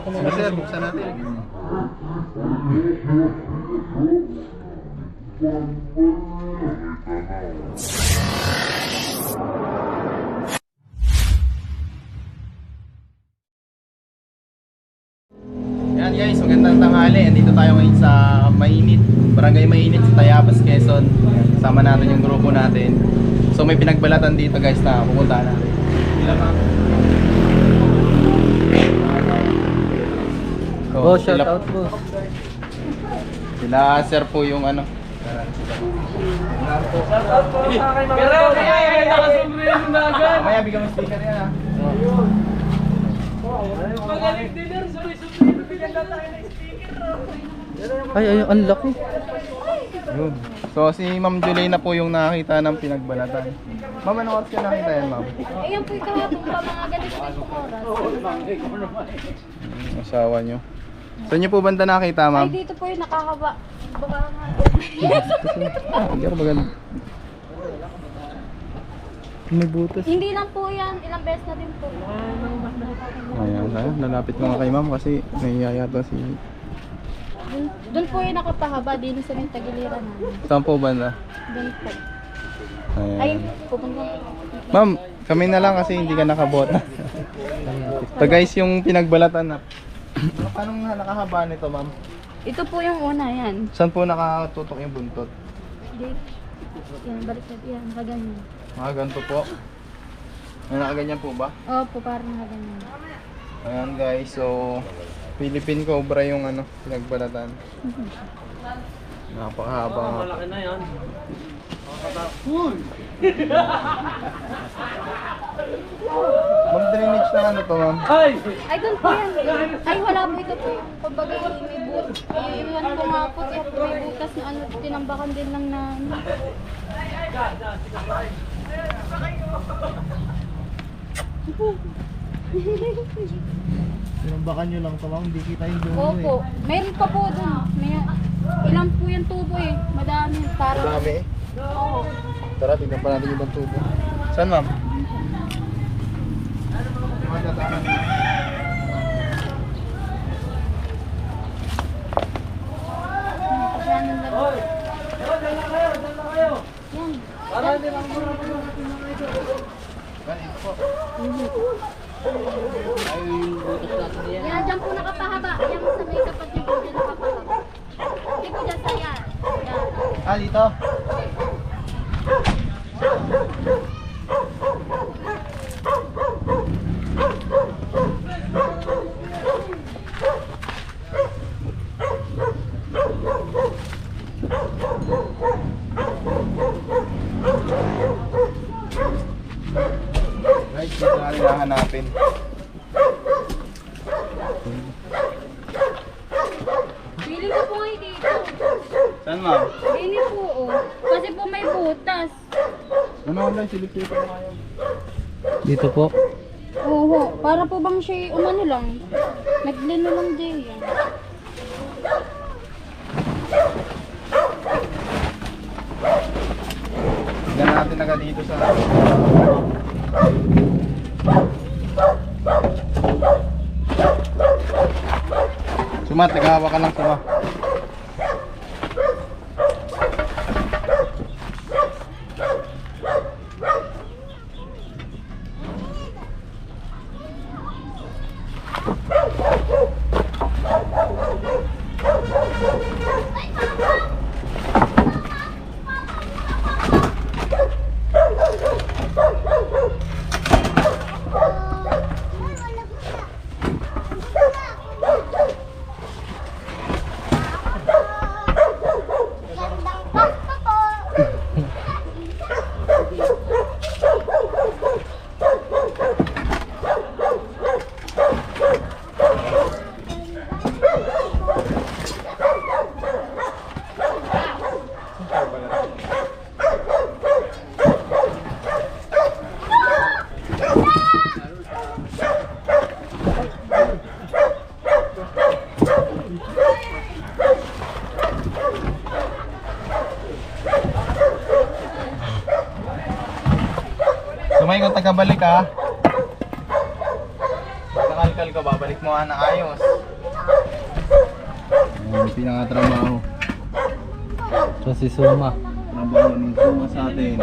Sige sir, buksan natin. Yan guys, magandang tanghali. Andito tayo ngayon sa Mainit, Barangay Mainit sa Tayabas, Quezon. Kasama natin yung grupo natin. So may pinagbalatan dito guys na pupuntahan natin. So, Boss, shout out boss. Sila sir po yung ano. Mamaya bigyan mo sticker yan ha. Magaling dinner, suloy-suloy, pinagdala tayo ng sticker. Ay, ang laki. Yun. So si Ma'am Julena po yung nakakita ng pinagbalatan. Ma'am, ano oras ka nakita yan, Ma'am? Ayan po yung kahapon pa, mga ganito po oras. Asawa nyo. Saan nyo po banda nakita, Ay, Ma'am? dito po yung nakakaba. Baka nga. Hindi ako maganda. May butas. Hindi lang po yan, ilang beses na din po. Ayan, lalapit ko nga kay Ma'am kasi nahihiya yata si... Doon po yung nakapahaba, din sa may tagiliran namin. Saan po banda? Doon po. Ayan. Ay, pupunta. Ma'am, kami na lang kasi hindi ka nakabot. Ito guys, yung pinagbalatan na. Anong nakahaba nito, Ma'am? Ito po yung una, yan. Saan po nakatutok yung buntot? Dito. Yan, balik na yan, nakaganyan. Ganito po. Nakaganyan po ba? Opo, parang nakaganyan. Ayan guys, so Philippine Cobra yung ano, pinagbalatan. Napakahaba nga. Malaki na yan. Mag-drainage na ano to, Ma'am? Ay! Ay, doon po yan. Ay, wala po ito po. Kumbaga, may butas. Iiwan ko nga po, may butas na ano, tinambakan din lang na ano. Sinambakan nyo lang ito, Ma'am. Hindi kita yung dulo Opo, meron pa po doon. May, ilan po yung tubo eh. Madami. Para. Dami. Oo. Tara, tingnan pa natin yung ibang tubo. Saan, Ma'am? Madadaanan. Yan. Para hindi lang muna Yan, ito po. Yan, dyan po nakapahaba. Yan sa may tapat niyo po dyan nakapahaba. Hindi po dyan sa yan. Yan. Dito. Guys, dito natin hahanapin. Feeling ko po ngayon dito. Saan, Ma'am? Hindi po oh. Kasi po may butas. Ano lang, silip-silipan na kayo. Dito po. Oo, para po bang siya umano lang. Naglino lang din yan. Tignan natin agad dito sa... Sumat, naghahawa ka lang, Suma. Sumay kung tagabalik ha. Pag nakalkal ka, babalik mo na ayos. Ayan, pinakatrabaho. So si Suma. Trabaho ng Suma sa atin.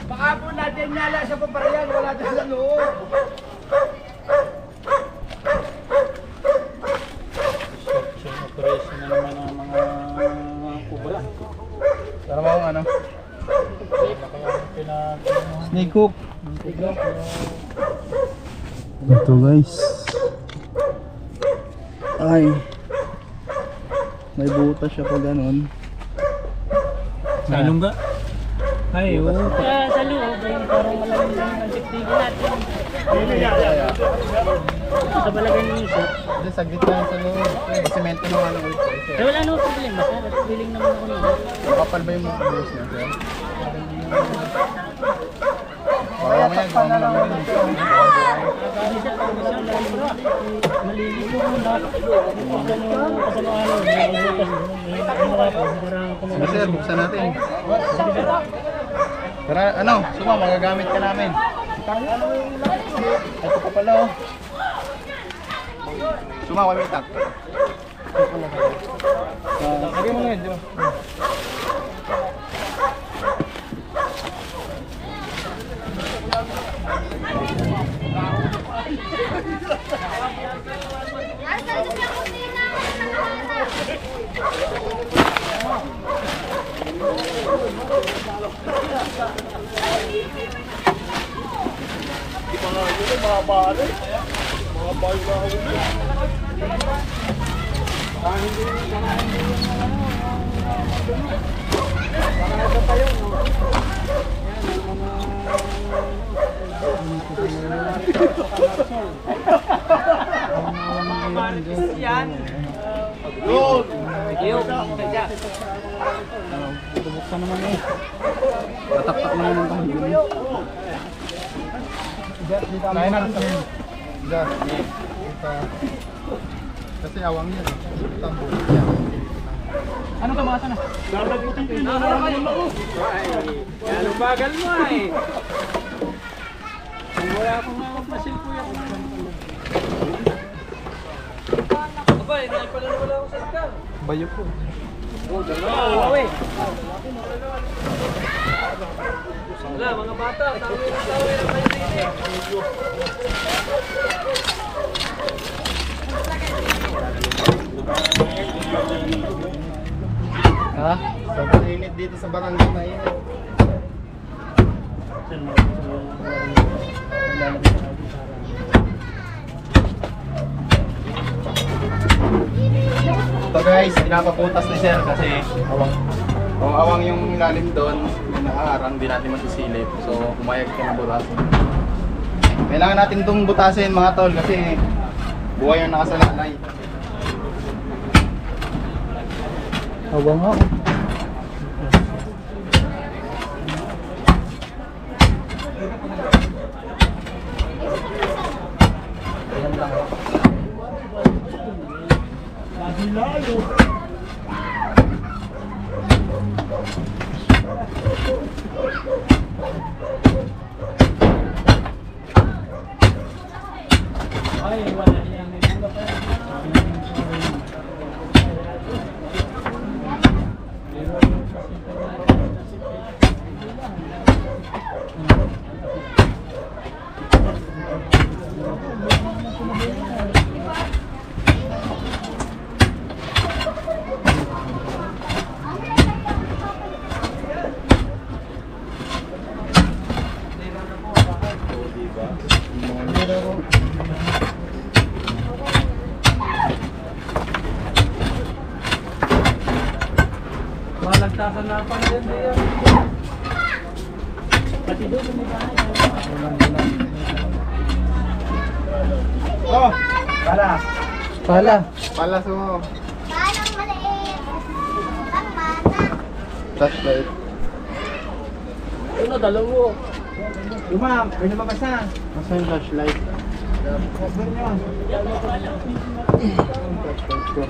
Baka po natin nyala sa paparayan, wala tayo sa loob. Operation na naman ang mga kubra. Para mo ano? Snake hook. Ito guys. Ay. May butas siya pa ganun. Sa ilongga? Ay, oo. Sa loob, parang malamig lang ang tiktigin natin. Sa balagay ng isa. Diyan sa gitna sa loob. Semento ng ano ulit. Eh wala naman problema sir, at willing naman ako nila. Kapal ba yung mga buhos niya, sir? Baka mamaya gawa mo naman rin. Maliligo mo na. Sige sir, buksan natin. Tara, ano, Suma, magagamit ka namin. Ito pa pala oh. Suma, wait up. Lagay mo na yun, di ba? Buksan naman eh. Tatak-tak mo naman tayo. Nahin na rin. Kasi awang yan. Tambo. Ano ka mga sana? Lalagutin ko na naman ako. Ano bagal mo eh. Kung wala akong mapasil po yan. Aba, naipala na wala ako sa ikaw. Bayo po. Awe. Wala, mga bata, tawin na kayo din. Ha? Sobrang init dito sa barangay na init. Ito guys, pinapaputas ni sir kasi awang. Kung awang yung ilalim doon, nakaharang, di natin masisilip. So, pumayag ka na butasin. Kailangan natin itong butasin mga tol kasi buhay yung nakasalalay. Hawa nga. Ay, wala yan. May buka pa yan. Talantasan na pa na yan. Pati doon may bahay. Oh! Pala! Pala. Pala so. Parang maliit. Ang mata. Flashlight. Ano, dalaw mo. Ma'am, may lumabas na. Masa yung flashlight? Flashlight nyo. Flashlight ko.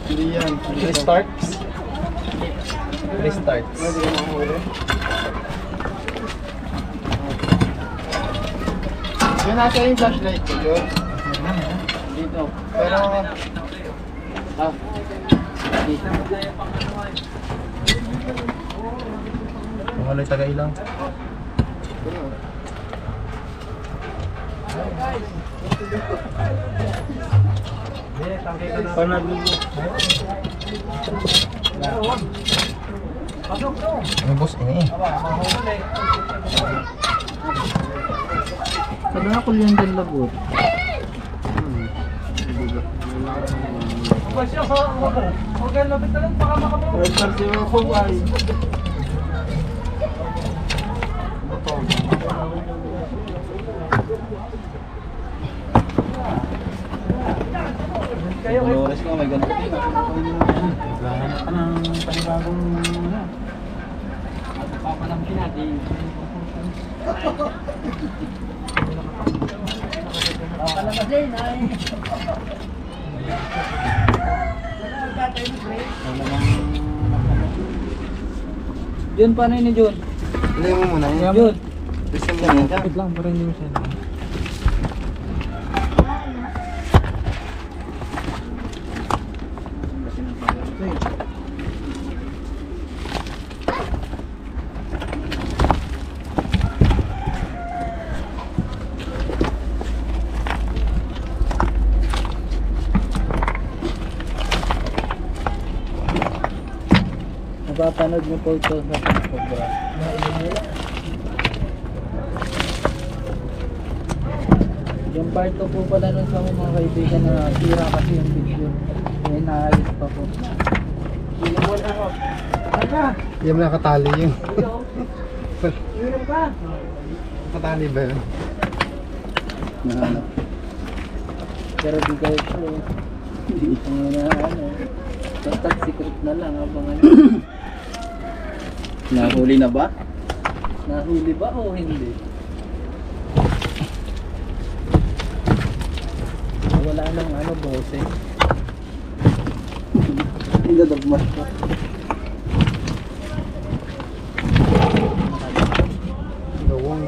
Hindi yan. Restarts? Restarts. Yun nasa yung flashlight ko yun. Dito. Pero... Dito. Kung ano'y taga-ilang. Panalo mo. Ano boss ini? Sada ako yan din labot. Okay, lapit na lang. Baka makabaw. Kasi ako ay. Flores nga, may ganito. Naghahanap ka ng panibagong ano. Papalampin natin. Kalamasin ay. Jun, paano yun ni Jun? Ilay mo muna yun. Jun. Gusto mo muna. Kapit lang, para hindi mo siya. Napapanood niyo po ito sa Instagram. Yung part 2 po pala nun sa mga kaibigan na sira kasi yung video. May naayos pa po. Hindi mo nakatali yun. Yun ka. Nakatali ba yun? Nahanap. Pero di kayo po. Ang ano. Basta secret na lang habang ano. Nahuli na ba? Nahuli ba o hindi? Wala nang ano boses. Hindi na dagmas pa. Gawang.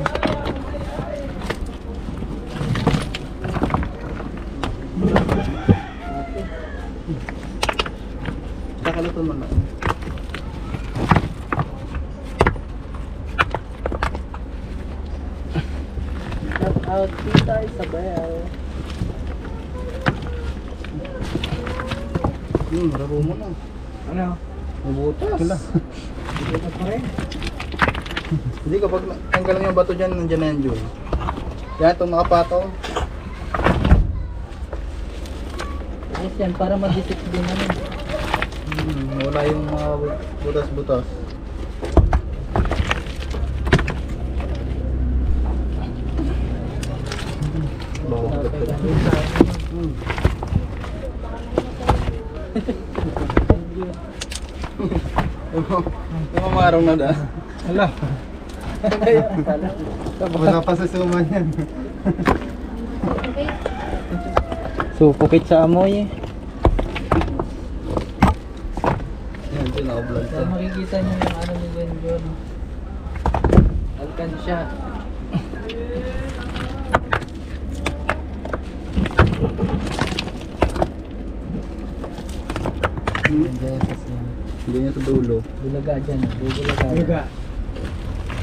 Kakalutan mo na. Shout out Tita Isabel. Raro mo na. Ano? Mabutas. Wala. Butas pa rin. Hindi kapag tanggal lang yung bato dyan, nandiyan na yan, Jun. Yan, itong nakapataw. Yes yan, para mag-detect din naman. Wala yung mga butas-butas. Yung marong na da. Wala. Wala pa sa suman yan. Okay. Supukit sa amoy eh. Yan, Jun, nakablog So, makikita niyo yung ano ni John. Alkansya. Hindi niya sa dulo. Bulaga dyan. Bulaga.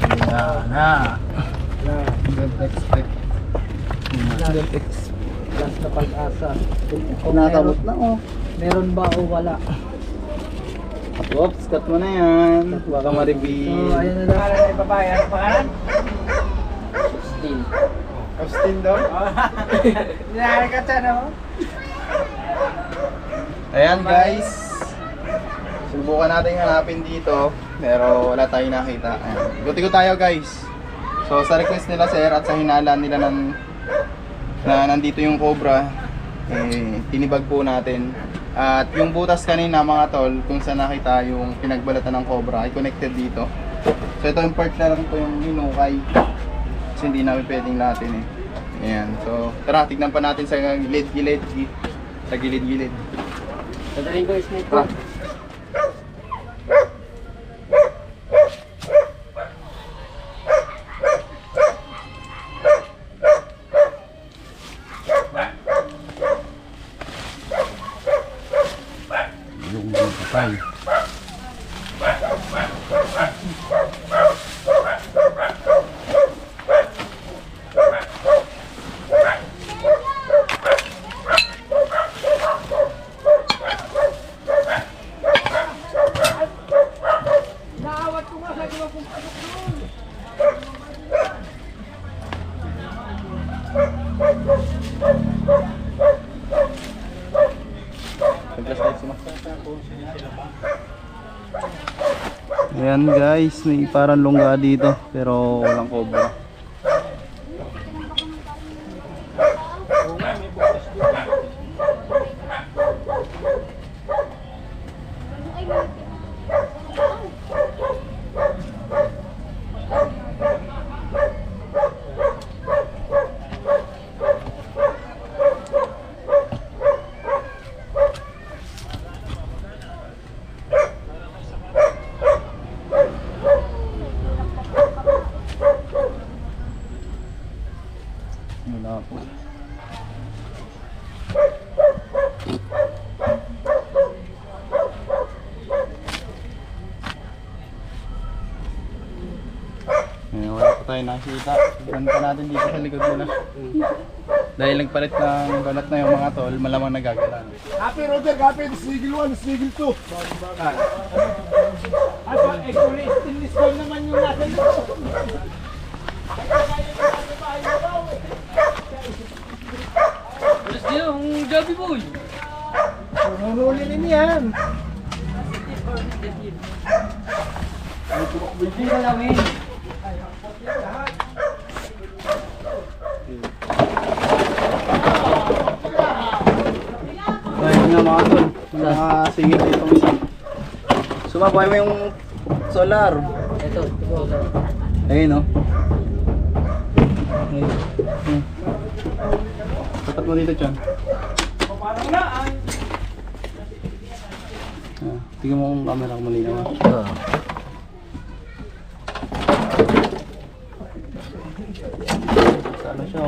Yan na. Don't expect. Don't expect. Last na pag-asa. Kung Nakamot na oh. meron ba o wala. Oops, cut mo na yan. Baka So, ma-reveal. ayan na daw. Pangalan ay babae. Ano pangalan? Still. Austin daw? Ninari ka dyan, no? Ayan guys. Subukan natin hanapin dito, pero wala tayong nakita. Ayan. Ikot-ikot tayo guys. So sa request nila sir at sa hinala nila na nandito yung cobra, tinibag po natin. At yung butas kanina mga tol, kung saan nakita yung pinagbalatan ng cobra ay connected dito. So ito yung part na lang po yung hinukay. Kasi hindi namin pwedeng natin eh. Ayan. So tara, tignan pa natin sa gilid-gilid. Sa gilid-gilid. Dadalhin ko yung snake Tara. ko. Yung patay. Ayan guys, may parang lungga dito pero walang cobra. Wala po. Ayan, wala pa tayo nakikita. Tignan pa natin dito sa likod nila. Dahil nagpalit ng balat na yung mga tol, malamang nagagalan. Happy Roger, happy Snigil 1, Snigil 2. Asa, actually, stainless steel naman yung nasa loob. Alas yung Gabi Boy. Nunuli din yan. Hindi na namin. Ayun nga mga tol, mga singit dito isa. Sumabuhay mo yung solar. Ito. Ayun no. Tapat mo dito, Chan. Parang na, Tingnan mo kung camera ko malinaw. Ano siya?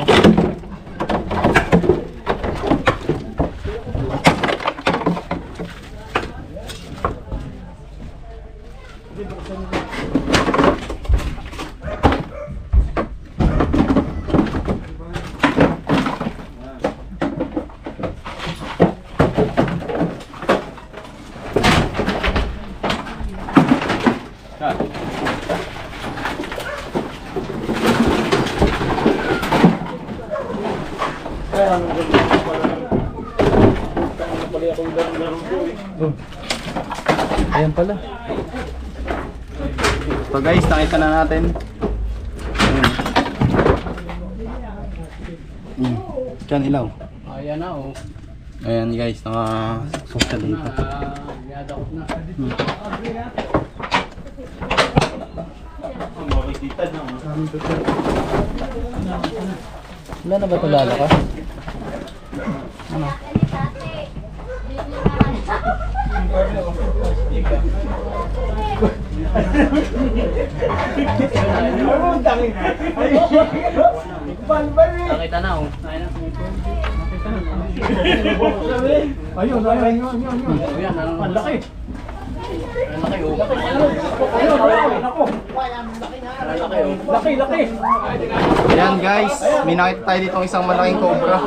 Ayan pala. So guys, nakita na natin. Diyan ilaw. Ayan na oh. Ayan guys, naka-suksok siya dito. Yadakot na. Wala na ba ito lalakas? Ano? Nakita na oh. ayun. Ayan, ang laki. Ang laki oh. Laki. Ayan guys, may nakita tayo dito isang malaking cobra.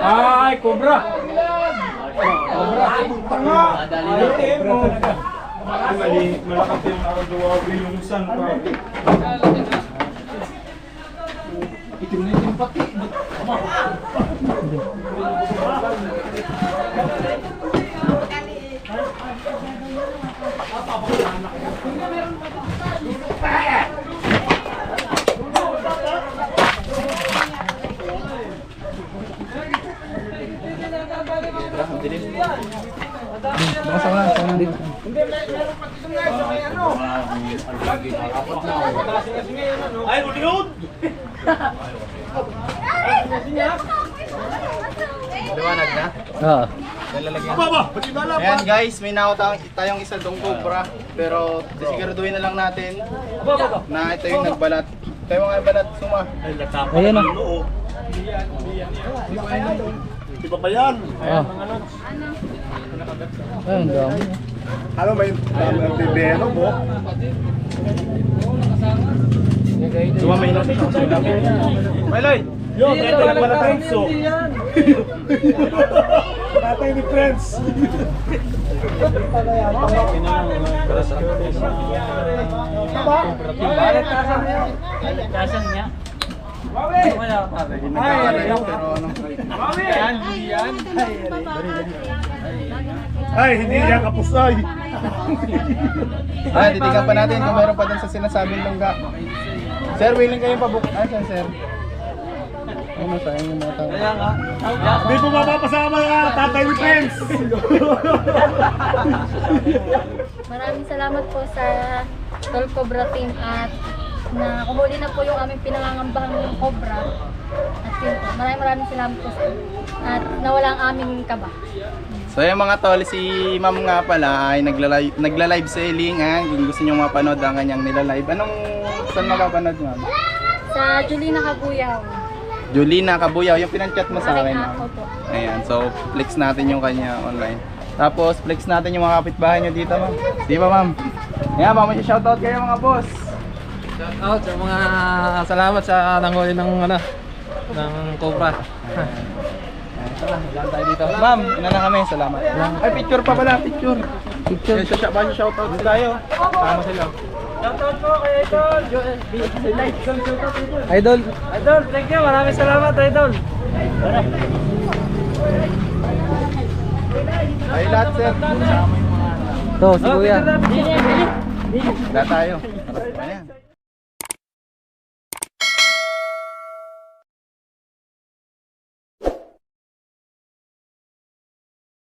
Ay, cobra. Tanga. Dadali na. Malakap yung nakagawa yung sun pa. Itim na itim pati. Baka sa dito. Ay, uliyon! Liwanag na. Ah. Lalagyan. Baba! Pati na lang! Ayan guys, may tayong isa dong cobra. Pero sisiguraduhin na lang natin na ito yung nagbalat. Ito yung mga balat, suma. Ay, latapa. Ayan na. Di ba ba yan? Ah. Ay, ang dami. Ano ba yung bibero mo? Suma may natin. Maloy! Yo, tatay na pala friends, so. Tatay ni friends. Kasang niya. Pero ano? Ay, hindi yan kapusay. Titigan pa natin kung meron pa dun sa sinasabing lungga. Sir, willing kayong pabuk... saan, sir? Ano, sayang yung mga tao. Hindi po mapapasama ka, tatay ni friends. Maraming salamat po sa Tol Cobra Team at na kumuli na po yung aming pinangangambahang cobra. At yun po, maraming salamat po sa inyo. At nawala ang aming kaba. So yung mga tol, si ma'am nga pala ay nagla-live selling ha. Kung gusto nyo mapanood ang kanyang nila-live. Anong, saan mapapanood ma'am? Sa Julina Kabuyaw. Julina Kabuyaw, yung pinan-chat mo sa akin. Aking ma'am. ako po. Ayan, so flex natin yung kanya online. Tapos flex natin yung mga kapitbahay nyo dito ma'am. Di ba ma'am? Ayan, ma'am, shoutout kayo mga boss. Shout out sa mga salamat sa nanghuli ng Cobra. Ayan, tayo dito. Ma'am, ina na kami, salamat. Ay, picture pa pala, picture. Picture. Shoutout tayo. Tama sila. Idol. Idol, thank you. Maraming salamat, Idol. Ay, lahat sir. To, si Kuya. Wala tayo.